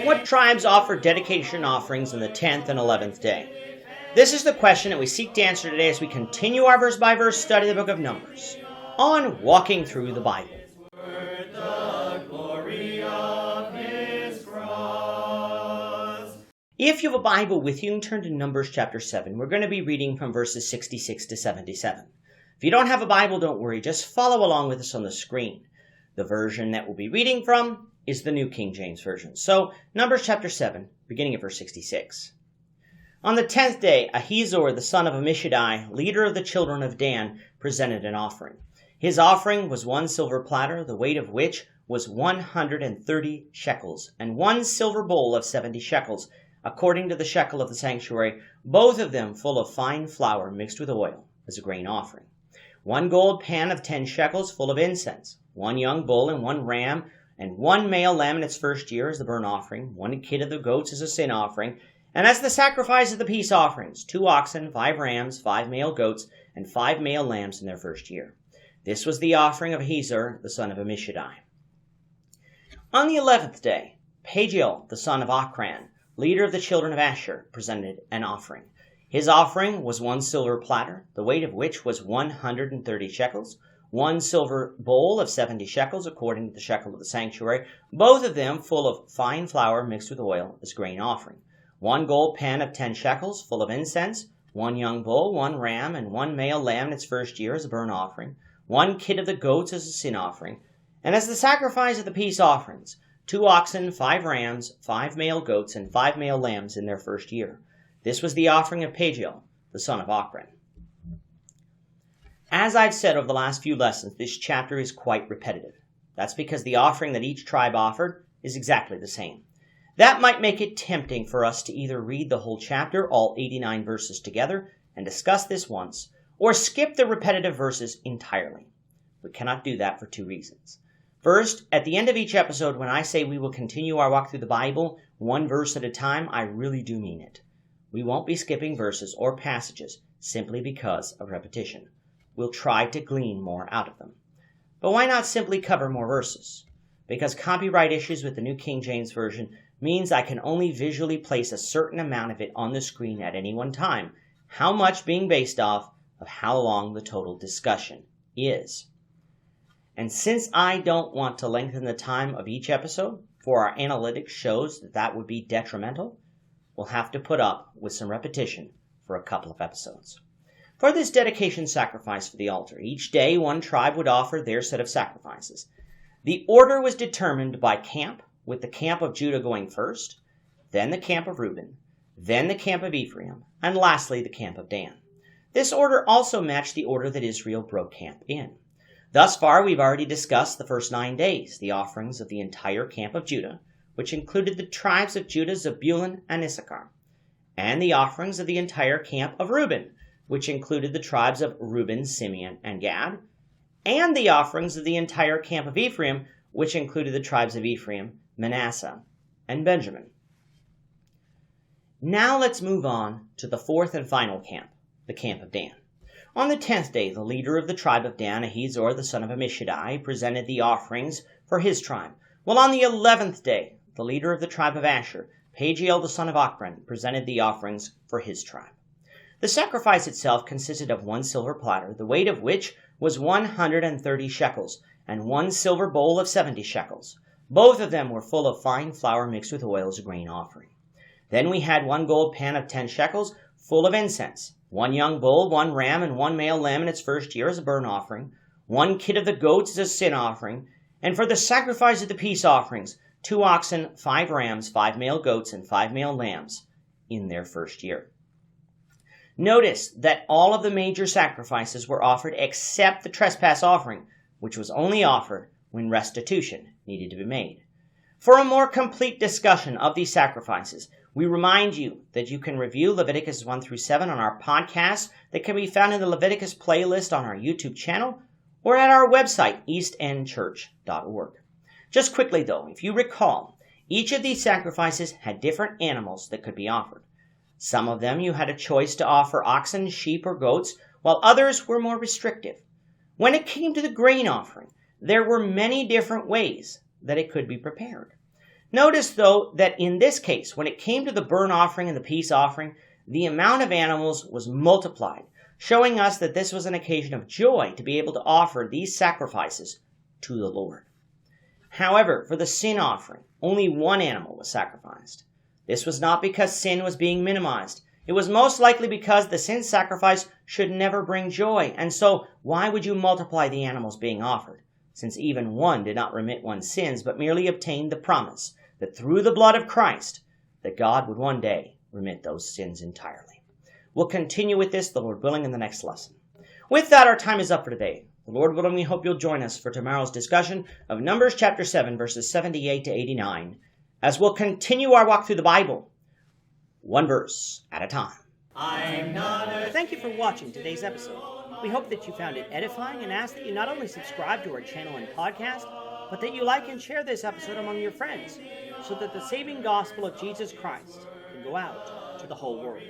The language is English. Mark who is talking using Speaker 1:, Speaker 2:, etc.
Speaker 1: What tribes offer dedication offerings on the 10th and 11th day? This is the question that we seek to answer today as we continue our verse-by-verse study of the book of Numbers on Walking Through the Bible. If you have a Bible with you, turn to Numbers chapter 7. We're going to be reading from verses 66 to 77. If you don't have a Bible, don't worry. Just follow along with us on the screen. The version that we'll be reading from is the New King James Version. So, Numbers chapter 7, beginning at verse 66. On the 10th day, Ahizor, the son of Ammishaddai, leader of the children of Dan, presented an offering. His offering was 1 silver platter, the weight of which was 130 shekels, and 1 silver bowl of 70 shekels, according to the shekel of the sanctuary, both of them full of fine flour mixed with oil, as a grain offering. 1 gold pan of 10 shekels full of incense, 1 young bull and 1 ram, and 1 male lamb in its first year as the burnt offering, 1 kid of the goats as a sin offering, and as the sacrifice of the peace offerings, 2 oxen, 5 rams, 5 male goats, and 5 male lambs in their first year. This was the offering of Ahizor, the son of Ammishaddai. On the 11th day, Pagiel, the son of Ochran, leader of the children of Asher, presented an offering. His offering was 1 silver platter, the weight of which was 130 shekels, 1 silver bowl of 70 shekels, according to the shekel of the sanctuary, both of them full of fine flour mixed with oil as grain offering. 1 gold pan of 10 shekels, full of incense, 1 young bull, 1 ram, and 1 male lamb in its first year as a burnt offering, 1 kid of the goats as a sin offering, and as the sacrifice of the peace offerings, 2 oxen, 5 rams, 5 male goats, and 5 male lambs in their first year. This was the offering of Pagiel, the son of Ochran. As I've said over the last few lessons, this chapter is quite repetitive. That's because the offering that each tribe offered is exactly the same. That might make it tempting for us to either read the whole chapter, all 89 verses together, and discuss this once, or skip the repetitive verses entirely. We cannot do that for 2 reasons. First, at the end of each episode, when I say we will continue our walk through the Bible 1 verse at a time, I really do mean it. We won't be skipping verses or passages simply because of repetition. We'll try to glean more out of them. But why not simply cover more verses? Because copyright issues with the New King James Version means I can only visually place a certain amount of it on the screen at any one time, how much being based off of how long the total discussion is. And since I don't want to lengthen the time of each episode, for our analytics shows that would be detrimental, we'll have to put up with some repetition for a couple of episodes. For this dedication sacrifice for the altar, each day 1 tribe would offer their set of sacrifices. The order was determined by camp, with the camp of Judah going first, then the camp of Reuben, then the camp of Ephraim, and lastly the camp of Dan. This order also matched the order that Israel broke camp in. Thus far, we've already discussed the first 9 days, the offerings of the entire camp of Judah, which included the tribes of Judah, Zebulun, and Issachar, and the offerings of the entire camp of Reuben, which included the tribes of Reuben, Simeon, and Gad, and the offerings of the entire camp of Ephraim, which included the tribes of Ephraim, Manasseh, and Benjamin. Now let's move on to the 4th and final camp, the camp of Dan. On the 10th day, the leader of the tribe of Dan, Ahizor, the son of Ammishaddai, presented the offerings for his tribe. While on the 11th day, the leader of the tribe of Asher, Pagiel, the son of Ochran, presented the offerings for his tribe. The sacrifice itself consisted of 1 silver platter, the weight of which was 130 shekels, and 1 silver bowl of 70 shekels. Both of them were full of fine flour mixed with oil as a grain offering. Then we had 1 gold pan of 10 shekels, full of incense, 1 young bull, 1 ram, and 1 male lamb in its first year as a burnt offering, 1 kid of the goats as a sin offering, and for the sacrifice of the peace offerings, 2 oxen, 5 rams, 5 male goats, and 5 male lambs in their first year. Notice that all of the major sacrifices were offered except the trespass offering, which was only offered when restitution needed to be made. For a more complete discussion of these sacrifices, we remind you that you can review Leviticus 1 through 7 on our podcast that can be found in the Leviticus playlist on our YouTube channel or at our website, eastendchurch.org. Just quickly though, if you recall, each of these sacrifices had different animals that could be offered. Some of them you had a choice to offer oxen, sheep, or goats, while others were more restrictive. When it came to the grain offering, there were many different ways that it could be prepared. Notice, though, that in this case, when it came to the burnt offering and the peace offering, the amount of animals was multiplied, showing us that this was an occasion of joy to be able to offer these sacrifices to the Lord. However, for the sin offering, only one animal was sacrificed. This was not because sin was being minimized. It was most likely because the sin sacrifice should never bring joy, and so why would you multiply the animals being offered, since even one did not remit one's sins, but merely obtained the promise that through the blood of Christ, that God would one day remit those sins entirely. We'll continue with this, the Lord willing, in the next lesson. With that, our time is up for today. The Lord willing, we hope you'll join us for tomorrow's discussion of Numbers chapter 7, verses 78 to 89, as we'll continue our walk through the Bible, one verse at a time. Thank you for watching today's episode. We hope that you found it edifying and ask that you not only subscribe to our channel and podcast, but that you like and share this episode among your friends, so that the saving gospel of Jesus Christ can go out to the whole world.